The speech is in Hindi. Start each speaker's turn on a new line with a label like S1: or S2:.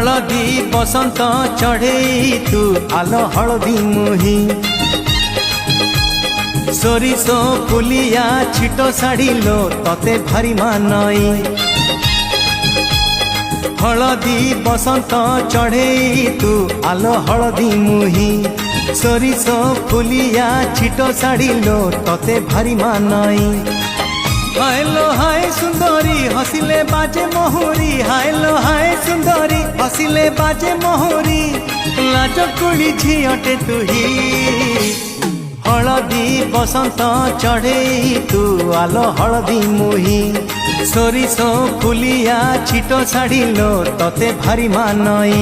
S1: हलदी बसंत चढ़े तू आलो हलदी मुही सोरिष फुलिया छिट साड़िलो तते भारी मानई हलदी बसंत चढ़े तू आलो हलदी मुही सोरिष फुलिया छिट साड़िलो तते भारी मानई हाय लो हाय सुंदरी हसिले बाजे मोहरी हाय लो हाय सुंदरी हसिले बाजे मोहरी लाज कुड़ी झियटे तुही हलदी बसंत चढ़े तू आलो हलदी मुही सोरिष फुलिया छिट साड़िलो तते भारी मानई।